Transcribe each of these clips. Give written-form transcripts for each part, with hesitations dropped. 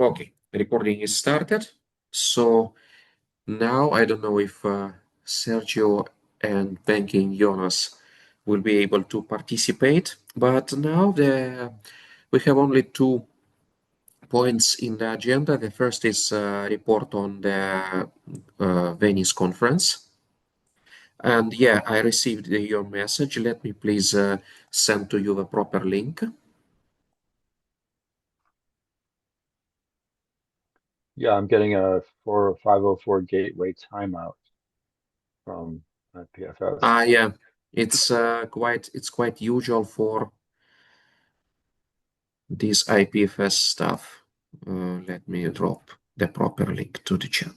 Okay, recording is started. So now I don't know if Sergio and Banking Jonas will be able to participate, but now we have only 2 points in the agenda. The first is report on the Venice conference. And yeah, I received your message. Let me please send to you the proper link. Yeah, I'm getting a 504 gateway timeout from PFS. Yeah, it's quite usual for this IPFS stuff. Let me drop the proper link to the chat.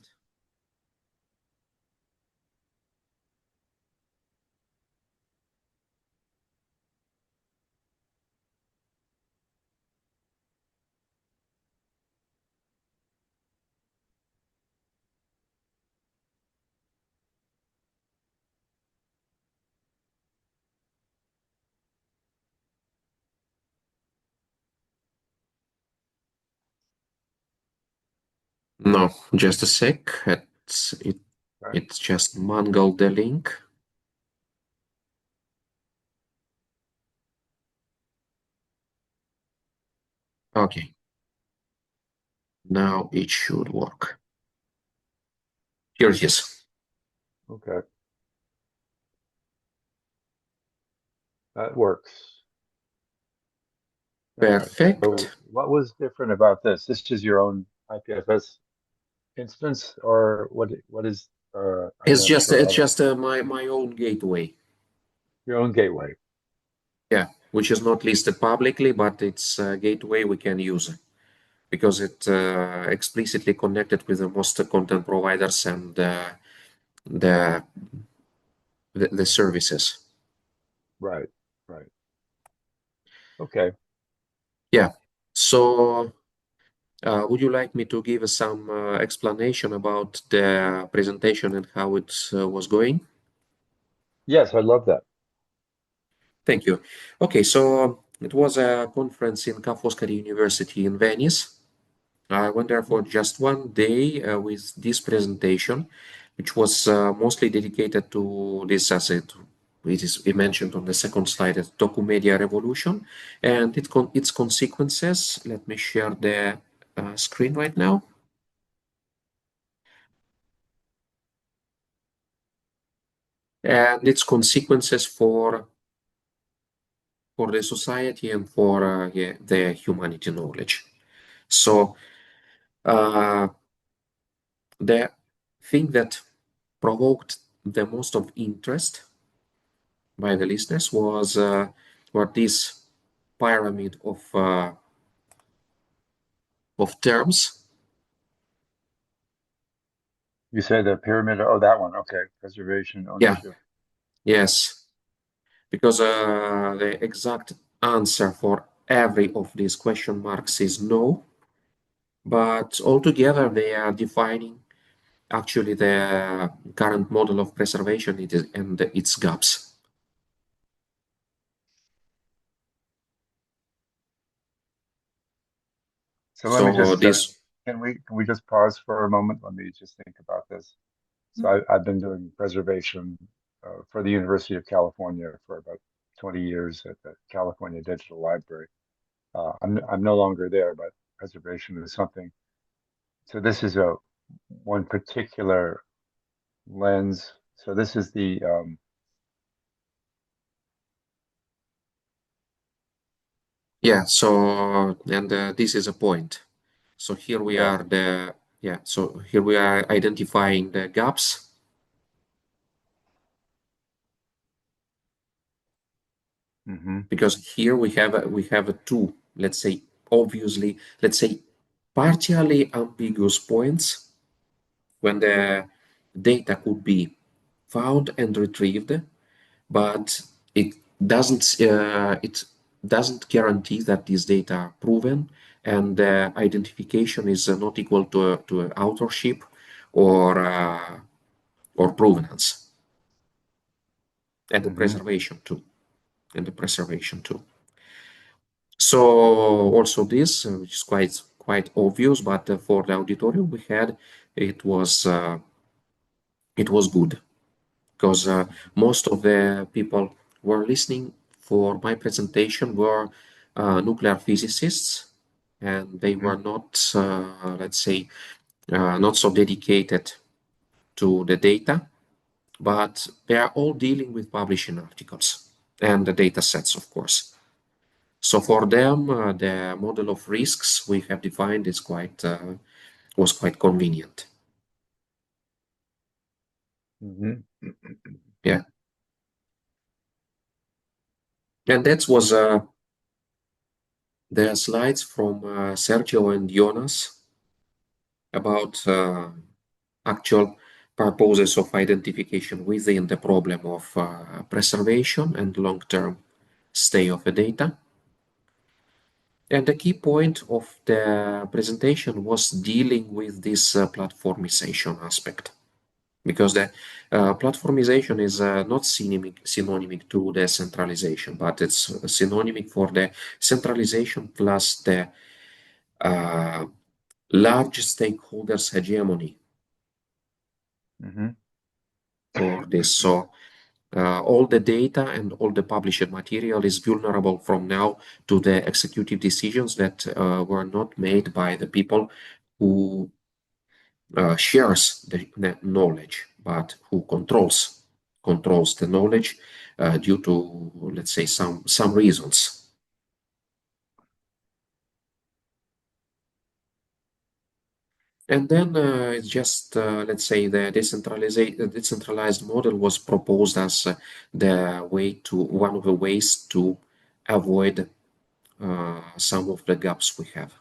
No, just a sec. Right. It's just mangled the link. Okay. Now it should work. Here it is. Okay, that works. All right. So Perfect. what was different about this? This is your own IPFS instance, or what is? I'm It's not just sure it's how that. just my own gateway. Your own gateway. Yeah, which is not listed publicly, but it's a gateway we can use because it explicitly connected with the most content providers and the the services. Right. Right. Okay. Yeah. So, would you like me to give some explanation about the presentation and how it was going? Yes, I love that. Thank you. Okay, so it was a conference in Ca' Foscari University in Venice. I went there for just one day with this presentation, which was mostly dedicated to this asset. It is mentioned on the second slide as Documedia Revolution and its consequences. Let me share the screen right now. And its consequences for the society and for yeah, the humanity knowledge. So uh, the thing that provoked the most of interest by the listeners was what this pyramid of terms. You say the pyramid. Oh, that one. Okay. Preservation, Yeah, ownership. yes, because the exact answer for every of these question marks is no, but altogether they are defining actually the current model of preservation and its gaps. So let me So just this, can we just pause for a moment? Let me just think about this. So I've been doing preservation for the University of California for about 20 years at the California Digital Library. I'm no longer there, but preservation is something. So this is a one particular lens. So this is the yeah, so, and this is a point. So here we yeah. are yeah, so here we are identifying the gaps Hmm. because here we have a two, let's say, obviously, let's say, partially ambiguous points when the data could be found and retrieved, but it doesn't guarantee that these data are proven and identification is not equal to authorship or provenance and the Hmm. preservation too and the preservation too. So also this, which is quite obvious, but for the auditorium we had, it was uh, it was good because most of the people were listening for my presentation were nuclear physicists, and they Hmm. were not, let's say, not so dedicated to the data, but they are all dealing with publishing articles and the data sets, of course. So for them, the model of risks we have defined is quite was quite convenient. Hmm. Yeah, and that was the slides from Sergio and Jonas about actual purposes of identification within the problem of preservation and long-term stay of the data. And the key point of the presentation was dealing with this platformization aspect, because the platformization is not synonymic to the centralization, but it's synonymic for the centralization plus the uh, large stakeholders hegemony Hmm. for this. So all the data and all the published material is vulnerable from now to the executive decisions that were not made by the people who shares the knowledge, but who controls the knowledge due to, let's say, some reasons. And then it's just, let's say, the decentralized model was proposed as the way to one of the ways to avoid some of the gaps we have.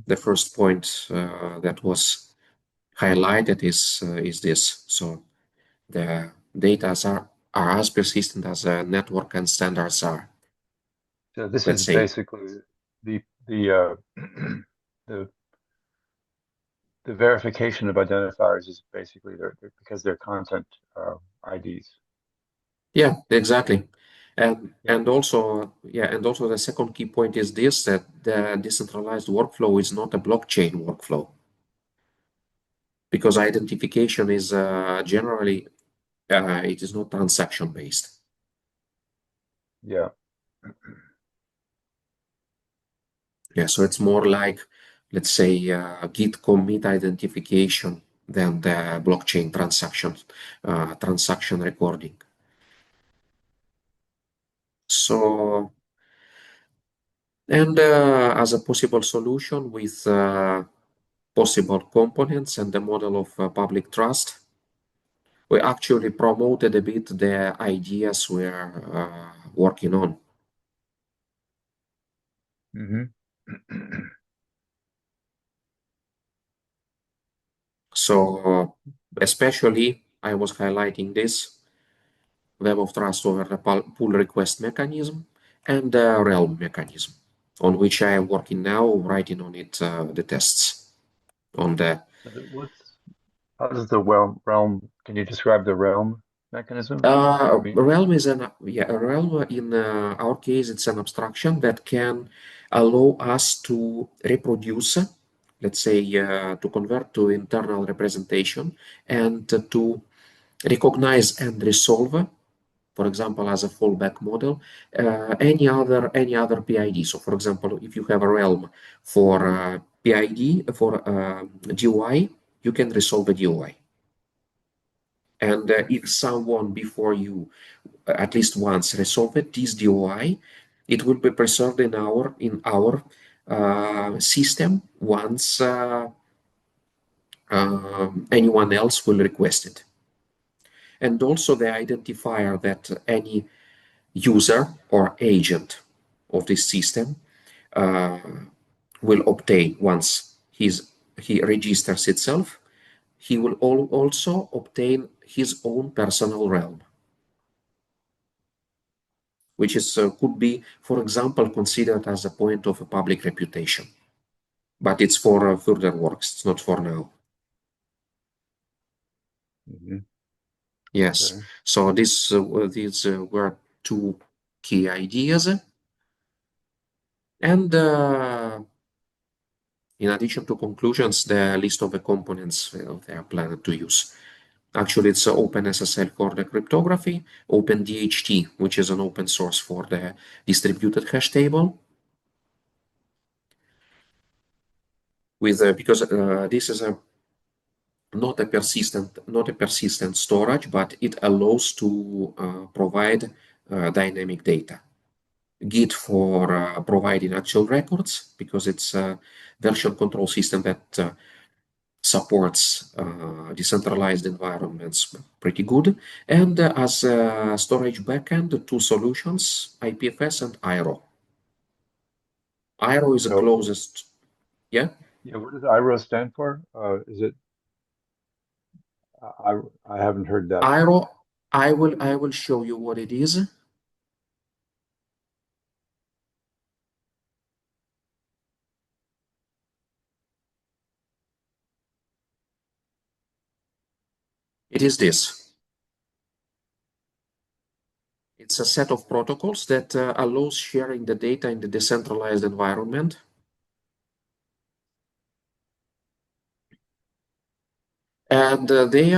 The first point that was highlighted is this. So the data are as persistent as a network and standards are. So this Let's is say, basically the the the verification of identifiers is basically because they're content IDs. yeah, exactly. Yeah. And also, yeah, and also the second key point is this, that the decentralized workflow is not a blockchain workflow, because identification is generally it is not transaction based. Yeah. Yeah, so it's more like, let's say, Git commit identification than the blockchain transaction recording. So, and as a possible solution with possible components and the model of public trust, we actually promoted a bit the ideas we're working on. Hmm. So, especially, I was highlighting this web of trust over the pull request mechanism and the realm mechanism, on which I am working now, writing on it the tests on the So what's how does the realm? Can you describe the realm mechanism for me? realm is an yeah, a realm in our case it's an abstraction that can allow us to reproduce, let's say, to convert to internal representation and to recognize and resolve, for example, as a fallback model, any other PID. So, for example, if you have a realm for PID for GUI, you can resolve a GUI. And if someone before you at least once resolved this DOI, it will be preserved in our system once anyone else will request it. And also the identifier that any user or agent of this system uh, will obtain once he registers itself, he will also obtain his own personal realm, which is could be, for example, considered as a point of a public reputation. But it's for further works. It's not for now. Hmm. Yes. Okay. So these were two key ideas. And in addition to conclusions, the list of the components they are planned to use. Actually, it's OpenSSL for the cryptography, OpenDHT, which is an open source for the distributed hash table, with because this is a not a persistent storage, but it allows to provide dynamic data. Git for providing actual records because it's a version control system that supports decentralized environments pretty good. And as a storage backend, two solutions, IPFS and IRO. IRO is the So, closest, yeah. yeah, what does IRO stand for? Is it, I, I haven't heard that. IRO, I will show you what it is. It is this. It's a set of protocols that allows sharing the data in the decentralized environment. And they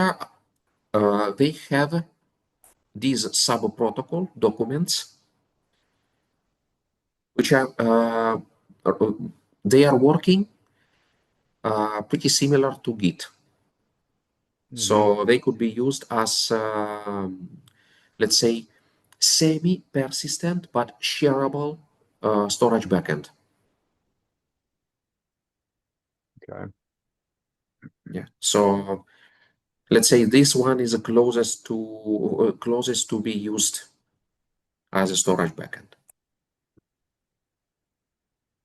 have these sub-protocol documents, which uh, they are working pretty similar to Git. Hmm. So they could be used as, let's say, semi-persistent but shareable storage backend. Okay. Yeah. So let's say this one is the closest to be used as a storage backend.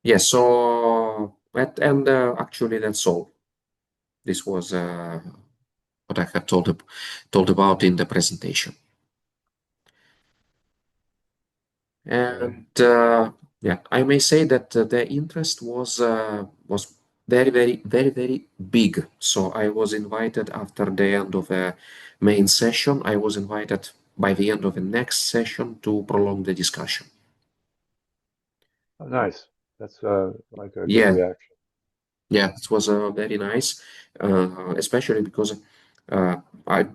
Yes. So and actually that's all. This was what I have told about in the presentation. Okay. And yeah, I may say that the interest was very big. So I was invited after the end of a main session. I was invited by the end of the next session to prolong the discussion. Oh, nice. That's like a good Yeah, reaction. yeah, it was very nice, especially because uh, I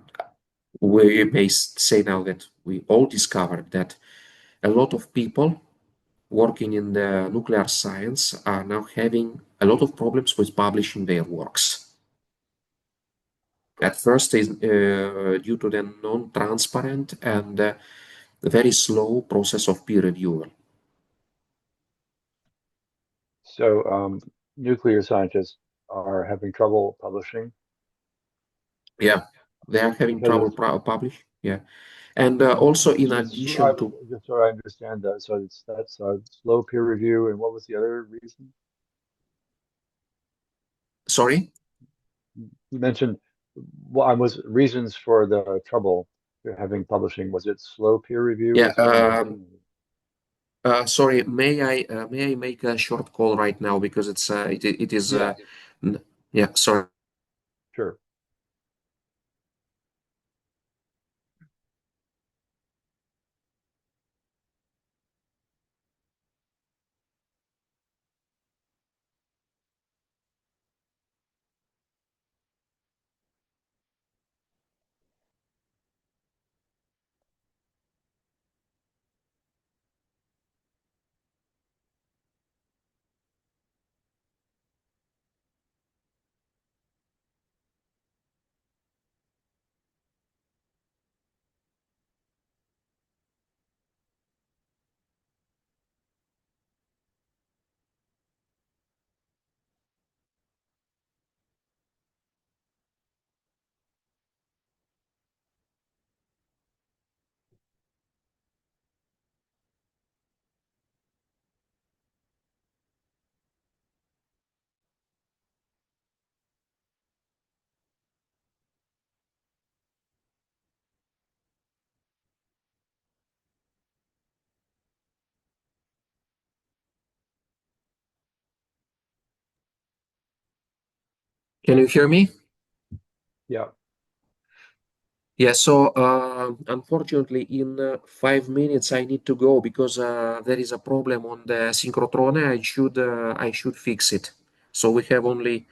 we may say now that we all discovered that a lot of people working in the nuclear science are now having a lot of problems with publishing their works. At first, is due to the non-transparent and very slow process of peer review. So, nuclear scientists are having trouble publishing Yeah, they are having because of, trouble publish. Yeah, and also in is it slow? addition to, Just so I understand that. So that's slow peer review. And what was the other reason? sorry, You mentioned what was reasons for the trouble you're having publishing. Was it slow peer review? yeah, Was one of them? sorry, may I make a short call right now because it is Yeah, n- yeah, sorry. sure. Can you hear me? Yeah. Yeah, so unfortunately, in 5 minutes I need to go because there is a problem on the synchrotron. I should fix it. So we have only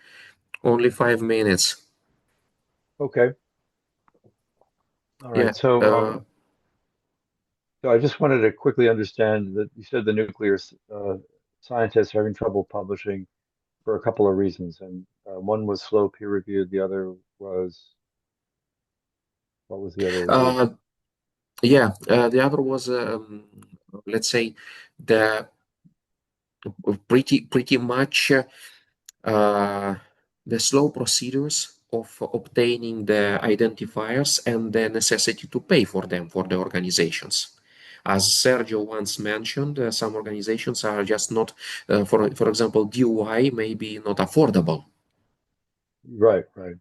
5 minutes. Okay. All Yeah. right. So, so I just wanted to quickly understand that you said the nuclear scientists are having trouble publishing for a couple of reasons, and one was slow peer reviewed. The other was what was the other Uh, reason? yeah. The other was let's say the pretty much uh, the slow procedures of obtaining the identifiers and the necessity to pay for them for the organizations. As Sergio once mentioned, some organizations are just not, for example, DUI may be not affordable. Right, right.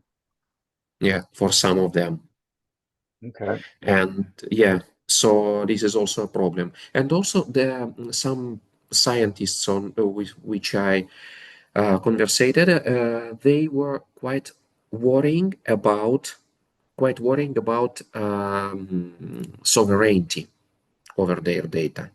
Yeah, for some of them. Okay. And yeah, so this is also a problem. And also there are some scientists on with which I conversated, they were worrying about sovereignty over their data.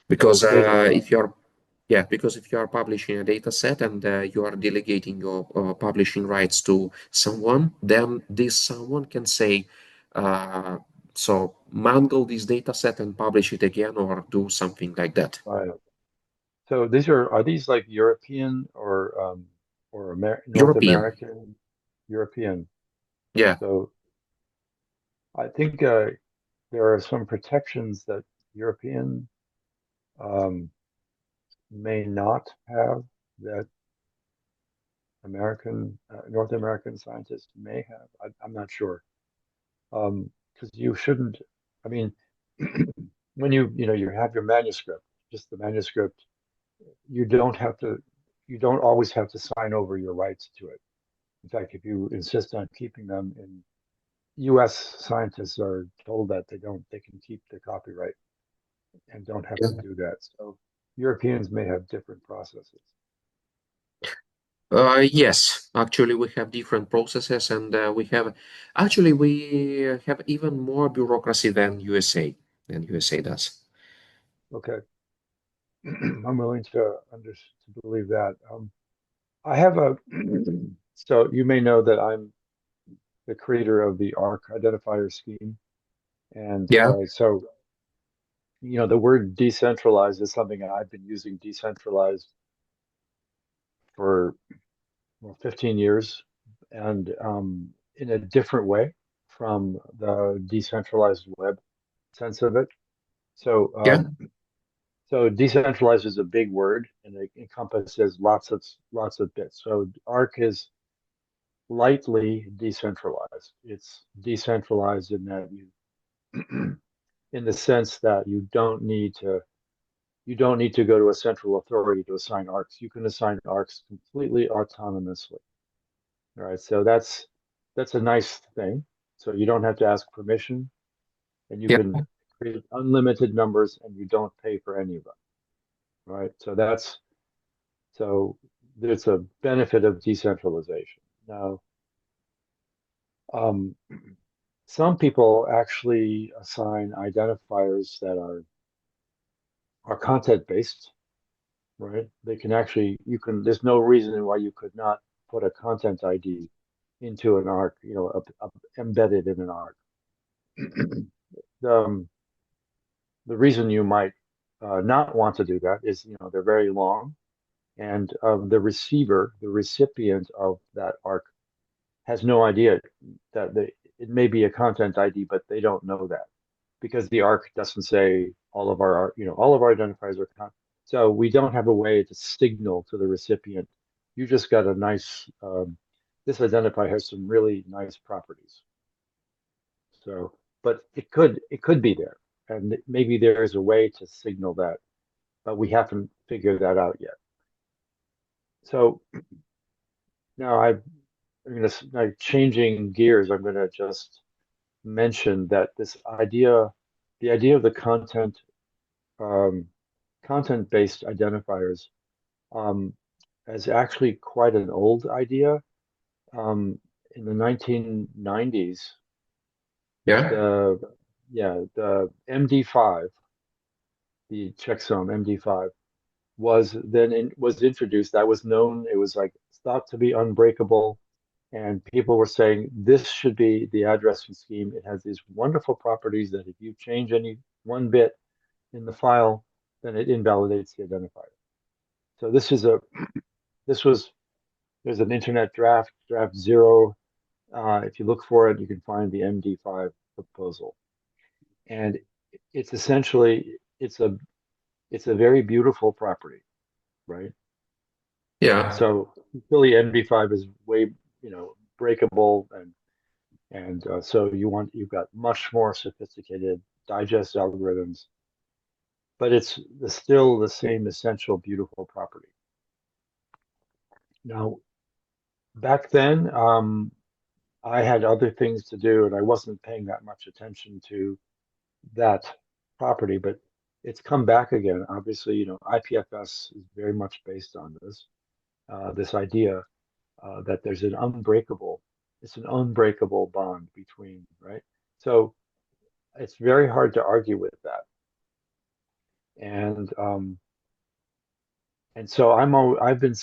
Because Okay. if you are publishing a data set and you are delegating your publishing rights to someone, then this someone can say, uh, so mangle this data set and publish it again or do something like that. Right. So these are these like European or North European, American, European? yeah, So I think there are some protections that European um, may not have that North American scientists may have. I'm not sure. Because you shouldn't. I mean, when you have your manuscript, just the manuscript, you don't have to. You don't always have to sign over your rights to it. In fact, if you insist on keeping them in U.S. scientists are told that they can keep the copyright and don't have to yeah. do that. So Europeans may have different processes. Yes, actually, we have different processes, and we have even more bureaucracy than USA does. Okay, I'm willing to believe that. I have a so you may know that I'm the creator of the ARC identifier scheme, and Yeah, so the word decentralized is something I've been using decentralized for 15 years, and in a different way from the decentralized web sense of it. So, yeah, so decentralized is a big word, and it encompasses lots of bits. So Arc is lightly decentralized. It's decentralized in that in the sense that you don't need to go to a central authority to assign arcs. You can assign arcs completely autonomously. All right, so that's a nice thing. So you don't have to ask permission, and you can yeah. create unlimited numbers, and you don't pay for any of them. Right, so there's a benefit of decentralization. Now, um, some people actually assign identifiers that are content based, right? They can actually you can there's no reason why you could not put a content ID into an arc, embedded in an arc. um, the reason you might not want to do that is they're very long, and the recipient of that arc has no idea that it may be a content ID, but they don't know that because the arc doesn't say all of our identifiers are so we don't have a way to signal to the recipient. You just got a nice this identifier has some really nice properties. So, but it could be there, and maybe there is a way to signal that, but we haven't figured that out yet. So now I'm going to like changing gears. I'm going to just mention that the idea of the um, content-based identifiers, um, is actually quite an old idea. Um, in the 1990s, Yeah, the the MD5, the checksum MD5 was introduced. That was known. It was like thought to be unbreakable, and people were saying this should be the addressing scheme. It has these wonderful properties that if you change any one bit in the file, then it invalidates the identifier. So this was there's an internet draft zero. If you look for it, you can find the MD5 proposal, and it's essentially it's a very beautiful property, right? yeah, So Philly MD5 is way, breakable, and so you've got much more sophisticated digest algorithms, but it's still the same essential beautiful property. Now, back then, I had other things to do, and I wasn't paying that much attention to that property, but it's come back again. Obviously, IPFS is very much based on this idea that it's an unbreakable bond between, right? So it's very hard to argue with that. And so I've been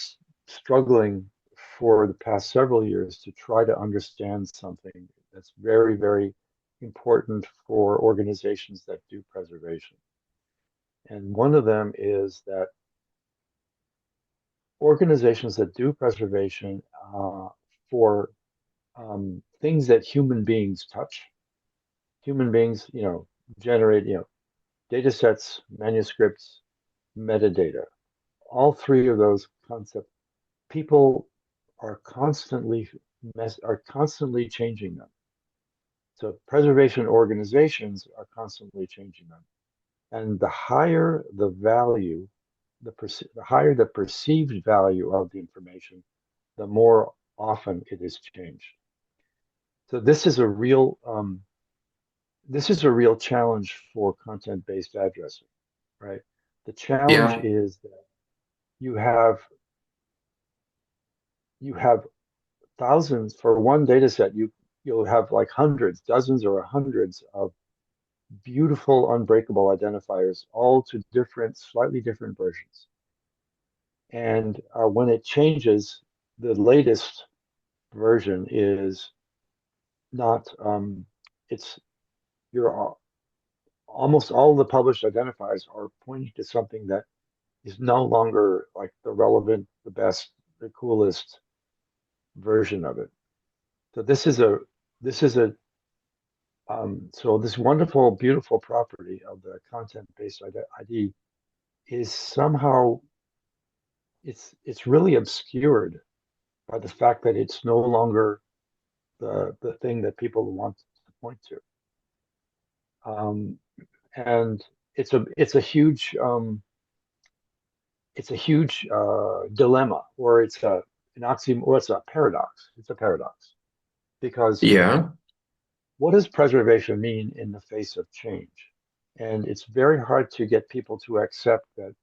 struggling for the past several years to try to understand something that's very, very important for organizations that do preservation. And one of them is that organizations that do preservation for things that human beings touch, human beings, generate, data sets, manuscripts, metadata. All three of those concepts, people are constantly changing them. So preservation organizations are constantly changing them. And the higher the value, the higher the perceived value of the information, the more often it is changed. So this is a real challenge for content-based addressing, right? The challenge yeah. is that you have you have thousands for one data set. You'll have like hundreds, dozens, or hundreds of beautiful unbreakable identifiers, all to slightly different versions. And when it changes, the latest version is not. It's you're almost all the published identifiers are pointing to something that is no longer like the relevant, the best, the coolest version of it. So this is a so this wonderful, beautiful property of the content-based ID is somehow it's really obscured by the fact that it's no longer the thing that people want to point to. Um, and it's a huge dilemma, or it's an oxymoron, or it's a paradox. It's a paradox because Yeah, what does preservation mean in the face of change? And it's very hard to get people to accept that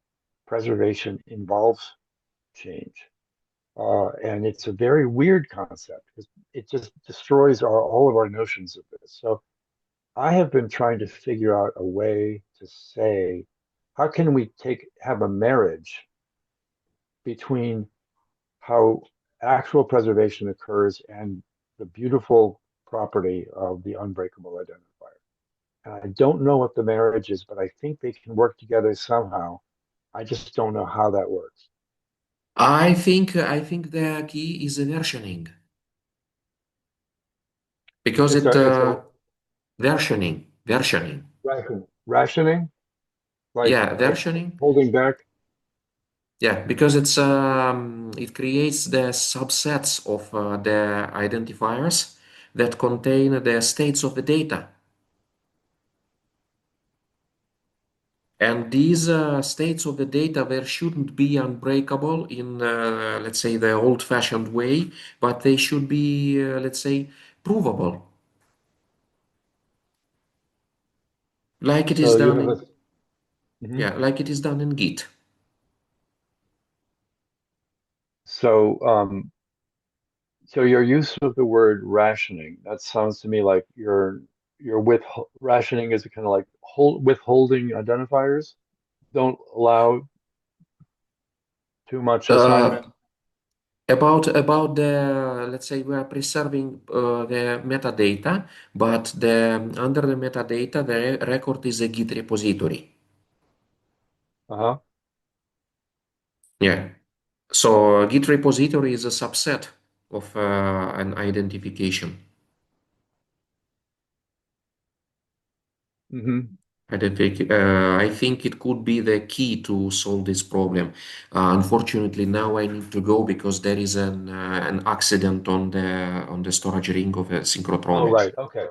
preservation involves change. And it's a very weird concept because it just destroys all of our notions of this. So I have been trying to figure out a way to say, how can we have a marriage between how actual preservation occurs and the beautiful property of the unbreakable identifier? And I don't know what the marriage is, but I think they can work together somehow. I just don't know how that works. I think the key is versioning because It's it a versioning. rationing, Yeah, like versioning. holding back. Yeah, because it creates the subsets of the identifiers that contain the states of the data. And these states of the data there shouldn't be unbreakable in, let's say, the old-fashioned way, but they should be, let's say, provable, like it is So you done have a in, mhm. yeah, like it is done in Git. So So your use of the word rationing, that sounds to me like you're with rationing is kind of like withholding identifiers. Don't allow too much Uh, assignment. about the, let's say we are preserving the metadata, but the under the metadata, the record is a Git repository. Uh-huh. Yeah. So Git repository is a subset of an identification. Hmm. I think it could be the key to solve this problem. Unfortunately, now I need to go because there is an accident on the storage ring of a Oh, synchrotron. right. Okay.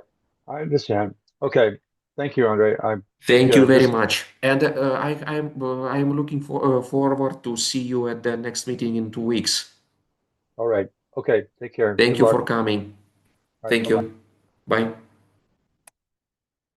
I understand. Okay. Thank you, Andre. I Thank you yeah, very this much, and I'm looking forward to see you at the next meeting in 2 weeks. all right. Okay. Take care. Good Thank you for luck. coming. All right. Thank Bye-bye. you. Bye.